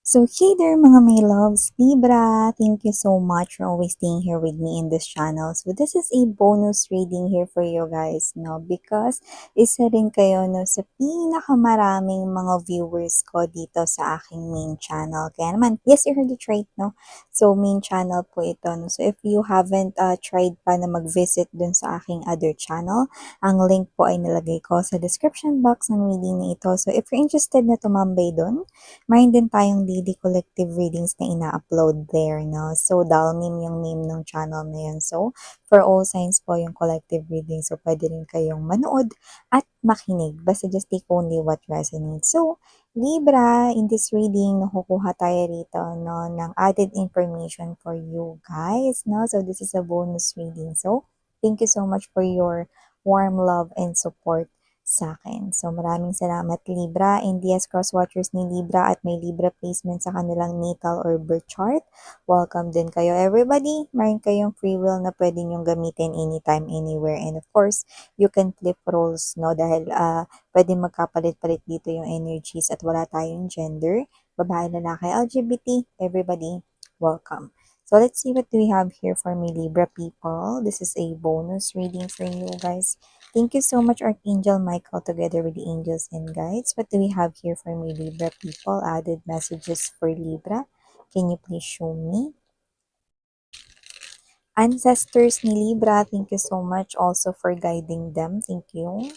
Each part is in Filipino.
So, hey there mga may loves, Libra! Thank you so much for always staying here with me in this channel. So, this is a bonus reading here for you guys, no? Because isa rin kayo, no, sa pinakamaraming mga viewers ko dito sa aking main channel. Kaya naman, yes, you heard it right, no? So, main channel po ito, no? So, if you haven't tried pa na mag-visit dun sa aking other channel, ang link po ay nilagay ko sa description box ng reading na ito. So, if you're interested na tumambay dun, mayroon din tayong daily collective readings na ina-upload there, no? So, Dalnim yung name ng channel na yun. So, for all signs po yung collective reading. So, pwede rin kayong manood at makinig. Basta just take only what resonates. So, Libra, in this reading, nakukuha tayo rito, no, ng added information for you guys, no? So, this is a bonus reading. So, thank you so much for your warm love and support sa akin. So, maraming salamat Libra and yes, cross-watchers ni Libra at may Libra placement sa kanilang natal or birth chart. Welcome din kayo everybody. Mayroon kayong free will na pwede nyong gamitin anytime, anywhere. And of course, you can flip roles, no? Dahil pwede magkapalit-palit dito yung energies at wala tayong gender. Babae, lalaki, LGBT, everybody, welcome. So, let's see what we have here for me Libra people. This is a bonus reading for you guys. Thank you so much, Archangel Michael, together with the angels and guides. What do we have here for me, Libra people? Added messages for Libra. Can you please show me? Ancestors ni Libra, thank you so much also for guiding them. Thank you.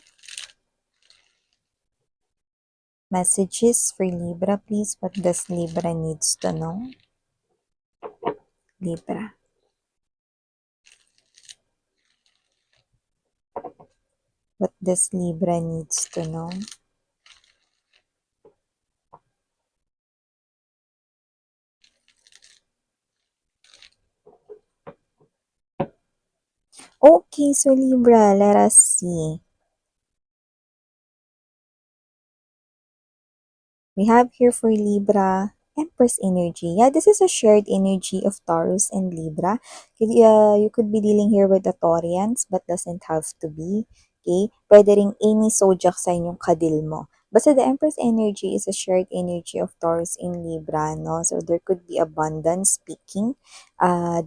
Messages for Libra, please. What does Libra needs to know? Libra. What does Libra needs to know? Okay, so Libra, let us see. We have here for Libra, Empress energy. Yeah, this is a shared energy of Taurus and Libra. You could be dealing here with the Taurians, but doesn't have to be. Okay? Pwede ring any zodiac sign yung kadil mo. Basta the Empress energy is a shared energy of Taurus and Libra, no? So there could be abundance speaking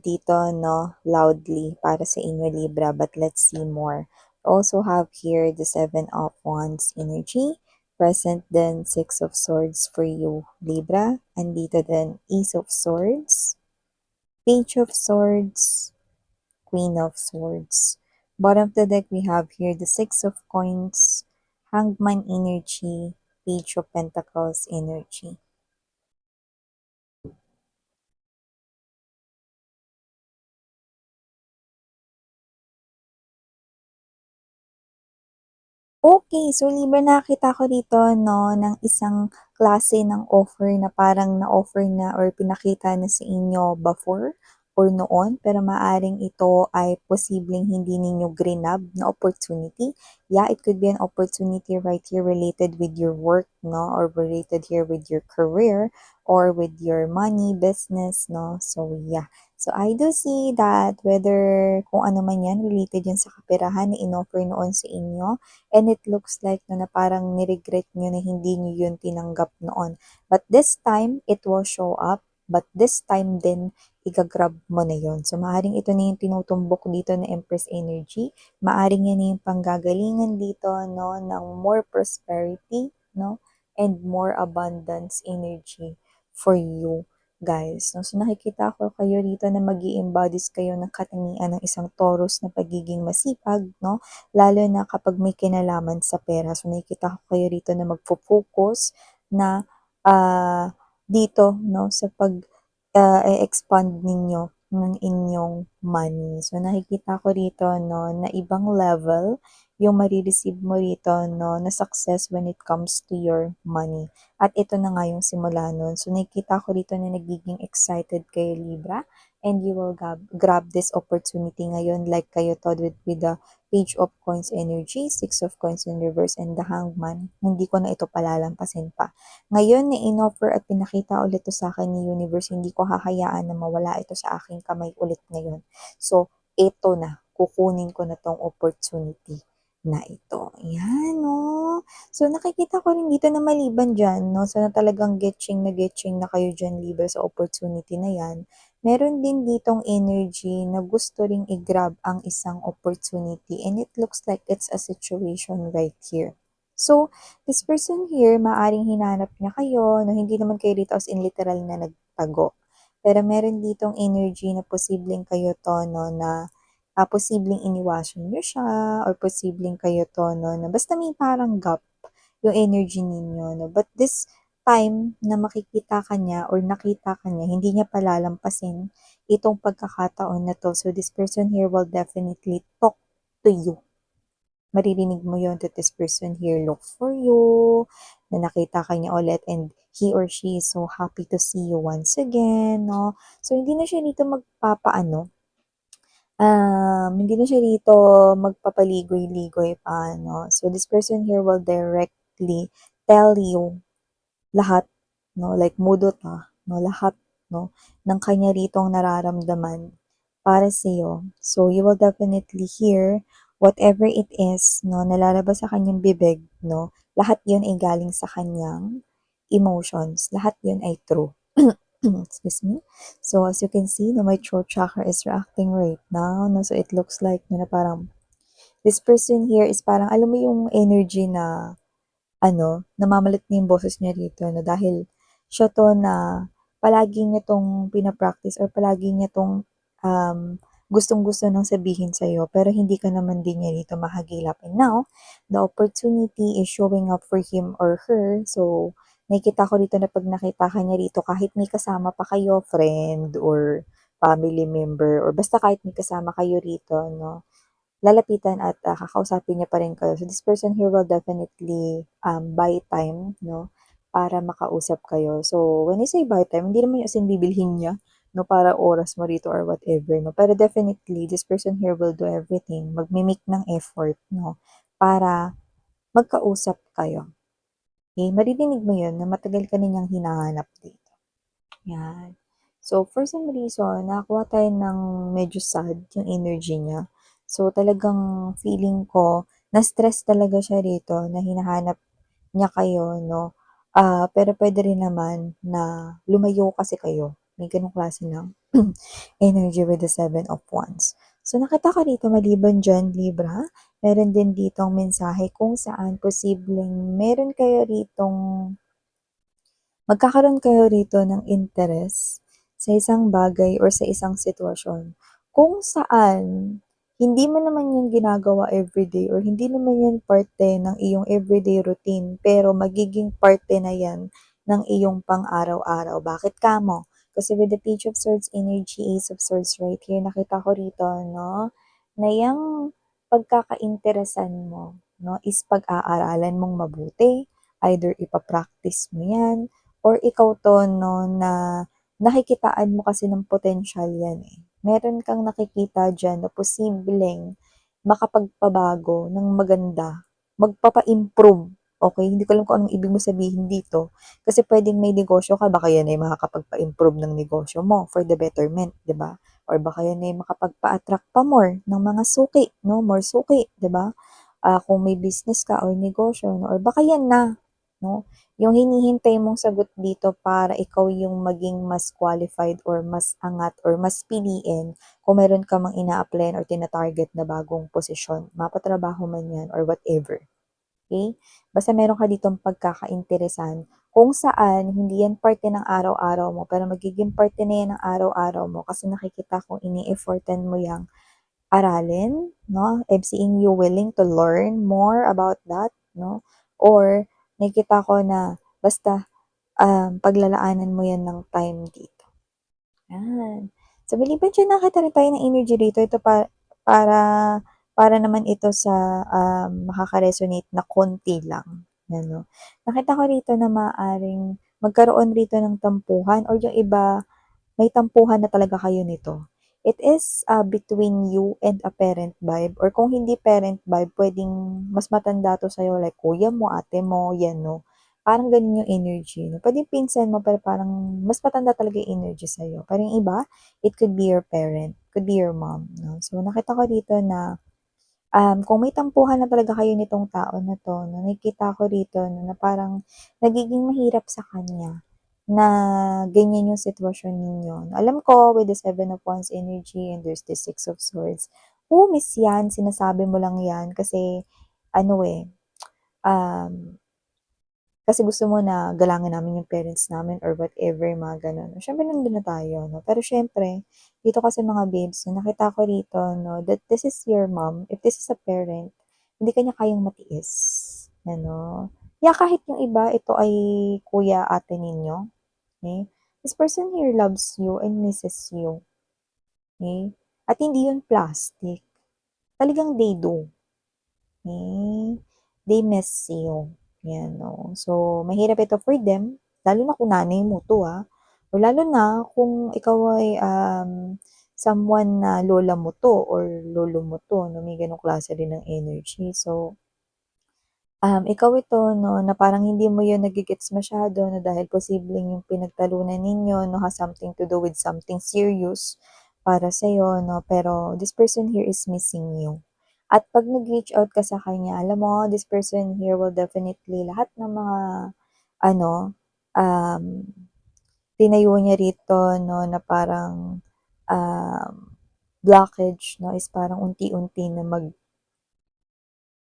dito, no, loudly para sa inyo Libra, but let's see more. Also have here the Seven of Wands energy. Present din Six of Swords for you, Libra. Andito din Ace of Swords, Page of Swords, Queen of Swords. Bottom of the deck, we have here the Six of Coins, Hangman energy, Page of Pentacles energy. Okay, so Libra, nakita ko dito, no, ng isang klase ng offer na parang na-offer na or pinakita na sa inyo before or noon, pero maaring ito ay posibleng hindi ninyo grinab na opportunity. Yeah, it could be an opportunity right here related with your work, no, or related here with your career or with your money, business, no. So, yeah. So, I do see that whether kung ano man yan, related yan sa kaperahan na in-offer noon sa inyo, and it looks like no, na parang niregret nyo na hindi nyo yun tinanggap noon. But this time, it will show up. But this time din, igagrab mo na yun. So, maaring ito na yung tinutumbok dito na Empress Energy. Maaring yan na yung panggagalingan dito, no, ng more prosperity, no, and more abundance energy for you guys. No? So, nakikita ko kayo dito na mag embodies kayo ng katangian ng isang Taurus na pagiging masipag, no? Lalo na kapag may kinalaman sa pera. So, nakikita ko kayo rito na magpo-focus na dito, no, sa pag-expand ninyo ng inyong money. So, nakikita ko rito, no, na ibang level yung marireceive mo rito, no, na success when it comes to your money. At ito na nga yung simula nun. So, nakikita ko rito na nagiging excited kayo, Libra, and you will grab this opportunity ngayon like kayo to with the Page of Coins energy, Six of Coins in reverse, and the Hangman. Hindi ko na ito palalampasin pa. Ngayon, na in-offer at pinakita ulit to sa akin ni Universe, hindi ko hahayaan na mawala ito sa aking kamay ulit ngayon. So, ito na. Kukunin ko na tong opportunity. na ito. Ayan 'no. So, nakikita ko rin dito na maliban diyan 'no, so na talagang getching na kayo diyan Libra sa opportunity na 'yan, meron din ditong energy na gusto ring i-grab ang isang opportunity and it looks like it's a situation right here. So, this person here maaaring hinanap niya kayo 'no, hindi naman kayo dito as in literal na nagtago. Pero meron ditong energy na posibleng kayo 'to 'no na posibleng iniwasan niyo siya or posibleng kayo 'to 'no, na basta may parang gap yung energy ninyo 'no. But this time na makikita ka niya or nakita ka niya, hindi niya palalampasin itong pagkakataon na 'to. So, this person here will definitely talk to you. Maririnig mo yon that this person here look for you, na nakita ka niya ulit and he or she is so happy to see you once again 'no. So, hindi na siya dito magpapaano hindi na siya dito magpapaligoy-ligoy pa 'no. So, this person here will directly tell you lahat 'no, like mudot 'no, lahat 'no, ng kanya ritong nararamdaman para sa'yo. So, you will definitely hear whatever it is 'no, na lalabas sa kanyang bibig 'no, lahat 'yun ay galing sa kanyang emotions, lahat 'yun ay true. Excuse me. So, as you can see na my throat chakra is reacting right now 'no, so it looks like na parang this person here is parang alam mo yung energy na ano, namamalit na yung boses niya rito 'no, dahil siya 'to na palagi niya 'tong pina-practice or palagi niya 'tong, gustong-gusto ng sabihin sa'yo pero hindi ka naman din niya dito mahagilap. And now, the opportunity is showing up for him or her. So, nakikita ko dito na 'pag nakita ka niya rito kahit may kasama pa kayo, friend or family member or basta kahit may kasama kayo rito 'no, lalapitan at, kakausapin niya pa rin kayo. So, this person here will definitely, buy time 'no, para makausap kayo. So, when I say buy time, hindi naman yung as in bibilhin niya 'no, para oras mo rito or whatever 'no. Pero definitely, this person here will do everything, magme-make ng effort 'no, para magkausap kayo. Okay, maririnig mo yun na matagal ka na niyang hinahanap dito. 'Yan. So, for some reason, nakakuha tayo ng medyo sad yung energy niya. So, talagang feeling ko na-stress talaga siya rito na hinahanap niya kayo 'no. Pero puwede rin naman na lumayo kasi kayo. May gano'ng klase ng energy with the Seven of Wands. So, nakita ko dito maliban diyan, Libra, meron din ditong mensahe kung saan posibleng meron kayo ritong magkakaroon kayo rito ng interes sa isang bagay or sa isang sitwasyon kung saan hindi mo naman 'yan ginagawa everyday or hindi naman 'yan parte ng iyong everyday routine, pero magiging parte na 'yan ng iyong pang-araw-araw. Bakit kamo? Kasi with the Page of Swords energy, Ace of Swords right here, nakita ko rito 'no, na 'yang pagkakainteresan mo 'no, is pag-aaralan mong mabuti, either ipa-practice mo 'yan or ikaw 'to 'no, na nakikitaan mo kasi ng potensyal 'yan, eh. Meron kang nakikita diyan na posibleng makapagpabago ng maganda, magpapa-improve, okey? Hindi ko alam kung anong ibig mo sabihin dito, kasi puwedeng may negosyo ka, baka 'yan ay makakapagpa-improve ng negosyo mo for the betterment, 'di ba? Or baka 'yan ay makapagpa-attract pa more ng mga suki 'no, more suki, 'di ba? Kung may business ka or negosyo 'no, or baka 'yan na 'no, yung hinihintay mong sagot dito para ikaw yung maging mas qualified or mas angat or mas piliin kung meron ka mang ina-applyan or tina-target na bagong posisyon, mapatrabaho man 'yan or whatever, okey? Basta meron ka ditong pagkakainteresan kung saan hindi 'yan parte ng araw-araw mo, pero magiging parte na 'yan ng araw-araw mo kasi nakikita kong ini-effortan mo 'yang aralin 'no. I'm seeing you willing to learn more about that 'no, or nakikita ko na basta, paglalaanan mo 'yan ng time dito, 'yan. So, maliban diyan nakita rin tayo ng energy dito, ito para para naman ito sa, makaka-resonate na konti lang, 'yan 'no. Nakita ko rito na maaaring magkaroon rito ng tampuhan or yung iba may tampuhan na talaga kayo nito. It is, between you and a parent vibe or kung hindi parent vibe puwedeng mas matanda 'to sa'yo like kuya mo, ate mo, 'yan 'no. Parang gano'n yung energy 'no. Puwedeng pinsan mo pero parang mas matanda talaga yung energy sa'yo. Pero yung iba, it could be your parent, could be your mom 'no. So nakita ko dito na kung may tampuhan na talaga kayo nitong tao na 'to 'no, nakikita ko rito 'no, na parang nagiging mahirap sa kanya na ganyan yung sitwasyon ninyo. Alam ko with the Seven of Wands energy and there's the Six of Swords, miss yan, sinasabi mo lang yan kasi ano, um kasi gusto mo na galangin namin yung parents namin or whatever, mga gano'n. Siyempre nandun na tayo 'no, pero siyempre dito kasi mga babes 'no, nakita ko rito 'no, that this is your mom, if this is a parent, hindi ka niya kayang matiis, ano. Kahit yung iba ito ay kuya, ate ninyo, okey? This person here loves you and misses you, okey? At hindi yun plastic, talagang they do. They miss you, 'yan 'no. So, mahirap ito for them, lalo na kung nanay mo 'to, o lalo na kung ikaw ay, someone na lola mo 'to or lolo mo 'to 'no, may gano'ng klase rin ng energy. So, ikaw ito 'no, na parang hindi mo 'yun nage-gets masyado na dahil posibleng yung pinagtalunan ninyo 'no, has something to do with something serious para sa'yo 'no, pero this person here is missing you. At 'pag nag-reach out ka sa kanya, alam mo this person here will definitely lahat ng mga ano, um, tinayo niya rito 'no, na parang, um, blockage 'no, is parang unti-unti na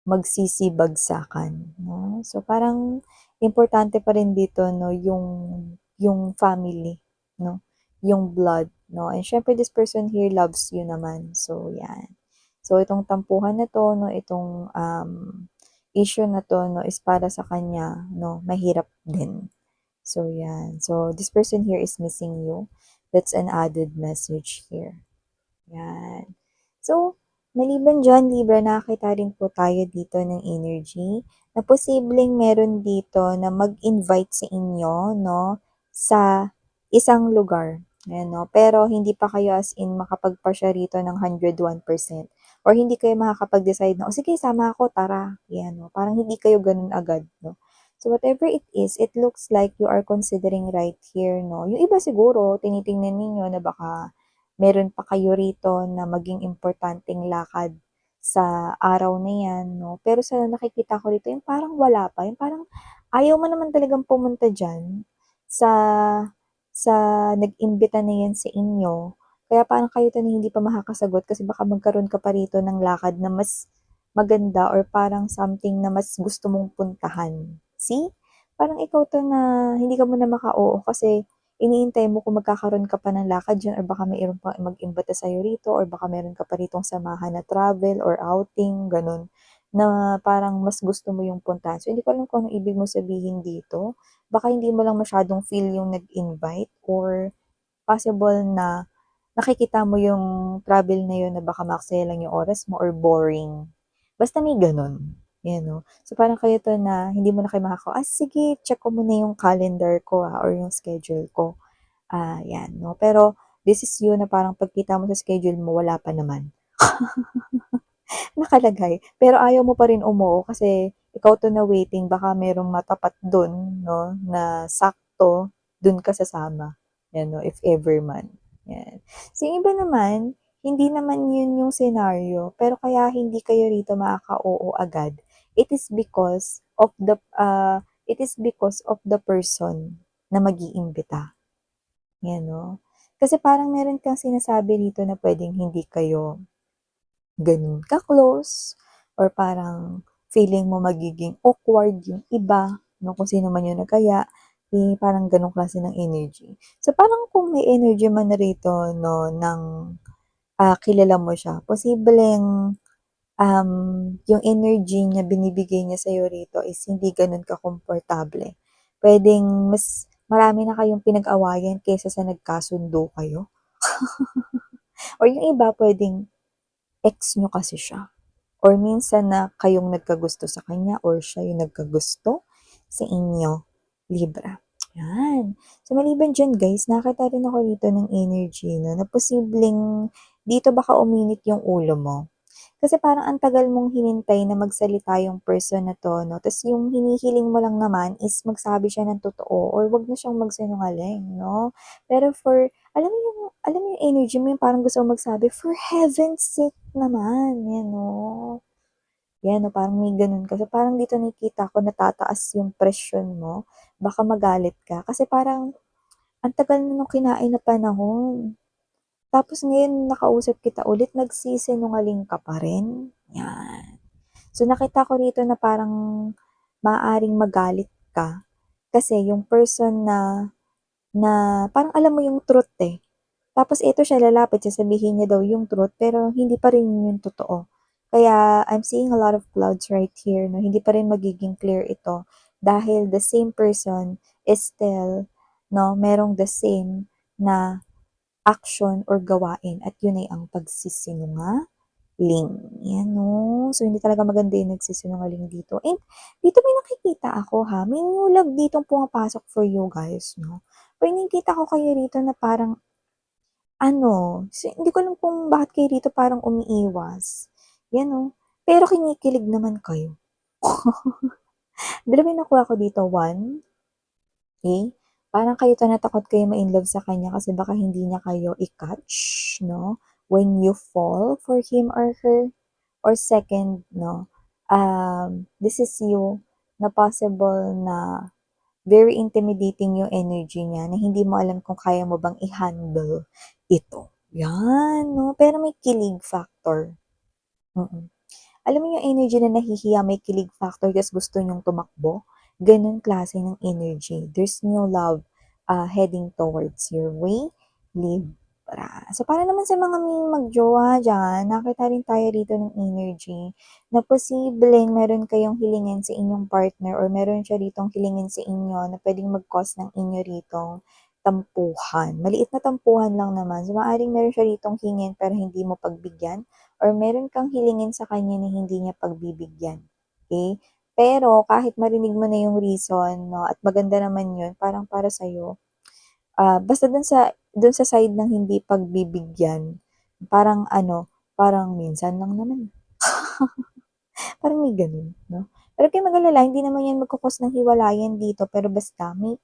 magsisibagsakan 'no. So, parang importante pa rin dito 'no yung family 'no, yung blood 'no, and siyempre this person here loves you naman. So, 'yan. So, itong tampuhan na 'to 'no, itong, issue na 'to 'no, is para sa kanya 'no, mahirap din. So, 'yan. So, this person here is missing you. That's an added message here. 'Yan. So, maliban diyan Libra, nakakita rin po tayo dito ng energy na posibleng meron dito na mag-invite sa inyo 'no, sa isang lugar, ayan 'no. Pero hindi pa kayo as in makapagpasya rito ng 101% or hindi kayo makakapag-decide na, "O sige sama ako, tara." 'Yan 'no, parang hindi kayo gano'n agad 'no. So, whatever it is, it looks like you are considering right here 'no. Yung iba siguro tinitingnan ninyo na baka meron pa kayo rito na maging importanteng lakad sa araw na 'yan 'no. Pero sa nakikita ko rito yung parang wala pa, yung parang ayaw mo naman talagang pumunta diyan sa sa nag-imbita na 'yan sa inyo. Kaya parang kayo 'to na hindi pa makakasagot kasi baka magkaroon ka pa rito ng lakad na mas maganda or parang something na mas gusto mong puntahan. See? Parang ikaw 'to na hindi ka muna maka-oo kasi iniintay mo kung magkakaroon ka pa ng lakad diyan or baka mayro'n pang mag-imbita sa'yo rito or baka meron ka pa ritong samahan na travel or outing, gano'n, na parang mas gusto mo yung puntahan. So, hindi ko alam kung anong ibig mong sabihin dito. Baka hindi mo lang masyadong feel yung nag-invite or possible na nakikita mo yung travel na yun na baka maaksaya lang yung oras mo or boring. Basta may gano'n, 'yan 'no. So, parang kayo 'to na hindi mo na kayo sige check ko muna yung calendar ko, or yung schedule ko. 'Yan 'no. Pero this is you na parang pagkita mo sa schedule mo wala pa naman nakalagay. Pero ayaw mo pa rin kasi ikaw 'to na waiting baka merong matapat dun 'no, na sakto dun ka sasama, 'yan 'no, if ever man, 'yan. So, yung iba naman, hindi naman yun yung senaryo, pero kaya hindi kayo rito makaka-oo agad, it is because of the person na mag-iimbita, 'yan 'no. Kasi parang meron kang sinasabi rito na puwedeng hindi kayo gano'n ka-close or parang feeling mo magiging awkward yung iba 'no, kung sino man yung nag-aya, parang gano'ng klase ng energy. So, parang kung may energy man na rito 'no ng, kilala mo siya, posibleng, yung energy niya binibigay niya sa'yo rito is hindi gano'n ka-komportable. Puwedeng mas marami na kayong pinag-awayan kaysa sa nagkasundo kayo or yung iba puwedeng ex niyo kasi siya. Or minsan na kayong nagkagusto sa kanya or siya yung nagkagusto sa inyo, Libra, 'yan. So, maliban diyan guys, nakakita rin ako dito ng energy 'no, na posibleng dito baka uminit yung ulo mo. Kasi parang ang tagal mong hinintay na magsalita yung person na 'to 'no, ta's yung hinihiling mo lang naman is magsabi siya ng totoo or 'wag na siyang magsinungaling 'no. Pero alam mo yung energy mo yung parang gusto mong magsabi, "For heaven's sake naman," 'yan 'no. Yan 'no, parang may gano'n ka. So, parang dito nakikita ko natataas yung presyon mo, baka magalit ka. Kasi parang ang tagal mo nung kinain na panahon. Tapos ngayon nakausap kita ulit nagsisinungaling ka pa rin, 'yan. So, nakita ko rito na parang maaaring magalit ka kasi yung person na na parang alam mo yung truth, eh. Tapos ito siya lalapit sasabihin niya daw yung truth pero hindi pa rin yun yung totoo. Kaya I'm seeing a lot of clouds right here 'no, hindi pa rin magiging clear ito dahil the same person is still 'no, merong the same na action or gawain at yun ay ang pagsisinungaling. 'Yan 'no. So, hindi talaga maganda yung nagsisinungaling dito and dito may nakikita ako ha, may new love ditong pumapasok for you guys 'no. Pero nakikita ko kayo rito na parang ano, hindi ko alam kung bakit kayo rito parang umiiwas, 'yan 'no. Pero kinikilig naman kayo. Dalawa yung nakuha ko dito, one, okey, parang kayo tinatakot kayo ma-inlove sa kanya kasi baka hindi niya kayo i-catch 'no, when you fall for him or her. Or second 'no, this is you na possible na very intimidating yung energy niya na hindi mo alam kung kaya mo bang i-handle ito, 'yan 'no, pero may kilig factor, mm. Alam mo yung energy na nahihiya, may kilig factor ta's gusto niyong tumakbo, gano'n klase ng energy. There's new love, heading towards your way, Libra. So, para naman sa mga may mag-jowa diyan, nakita rin tayo dito ng energy na posibleng meron kayong hilingin sa inyong partner or meron siya ditong hilingin sa inyo na puwedeng mag-cause ng inyo ritong tampuhan. Maliit na tampuhan lang naman. So, maaaring meron siya ditong hingin pero hindi mo pagbigyan or meron kang hilingin sa kanya na hindi niya pagbibigyan, okey? Pero kahit marinig mo na yung reason 'no, at maganda naman yun parang para sa'yo, basta dun sa side ng hindi pagbibigyan, parang ano, parang minsan lang naman, parang may ganun 'no. Pero huwag kayong mag-alala hindi naman yan magko-cause ng hiwalayan dito pero basta may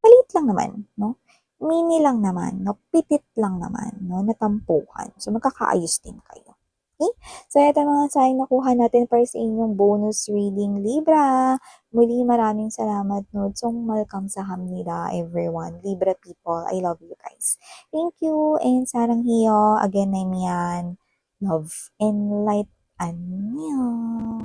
maliit lang naman 'no, mini lang naman 'no, pitit lang naman 'no, na tampuhan. So, magkakaayos din kayo, okey? So, eto mga sign nakuha natin para sa inyong bonus reading, Libra. Muli maraming salamat 'no, 정말 감사합니다 everyone. Libra people, I love you guys. Thank you and 사랑해요. Again, I'm Yan. Love and light. 안녕.